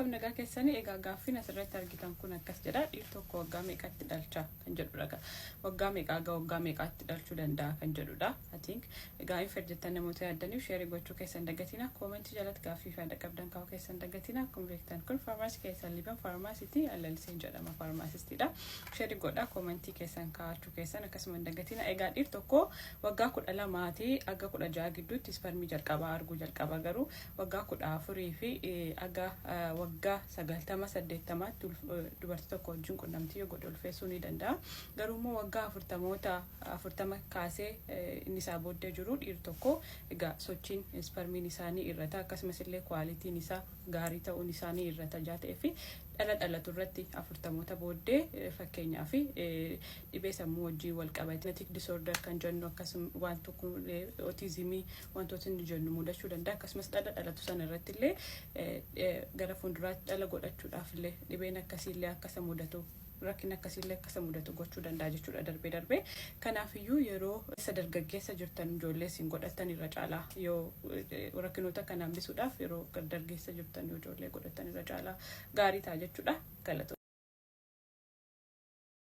akkam nagaa keessanii egaa gaaffii asirratti argitan kun akkas jedha dhiir tokko waggaa meeqatti dhalcha kan jedhudha waggaa meeqatti dhalchuu danda'a kan jedhudha I think egaa ifirjettan namoota yaaddaniif share gochuu keessan dagatina comment jalatti gaaffii fi qabdan kaa'uu keessan dagatina akkuma beektan kun pharmacy keessan liban pharmacy LLC jedhama pharmacistidha share godha comment keessan kaa'achuu keessan akkasuma dagatina egaa dhiir tokko waggaa 12 aga 16 gidduutti spermii jalqaba arguu jalqaba garuu waggaa 14 fi aga waggaa 90-80 dubartii tokko wajjin qunnamtii yoo godhe ulfeessuu ni danda'a garuu immoo waggaa 40 kaasee inni isaa booddee jiru dhiir tokko egaa sochiin spermiin isaanii irrata akkasumas illee kwalitiin isaa gaarii ta'uun isaanii irrata jaatee fi dhalatu irratti 40 booddee fakkeenyaa fi dhibee sammuu wajjin wal qabate genetic disorder kan jennu akkasuma waan tokko autismii wantoota inni jennu mudachuu danda'a akkasumas dhalatu sana irratti illee gara fuulduraatti dhala godhachuudhaaf illee dhibeen akkasiillee akkasa mudatu rakkina akkasiillee akkasa mudatu gochuu danda'a jechuudha darbee kanaaf iyyuu yeroo dargaggeessa jirtan ijoollee isin godhatan irra caalaa yoo rakkinoota kana hambisuudhaaf yeroo dargaggeessa jirtan ijoollee godhatan irra caalaa gaarii ta'a jechuudha galatoomna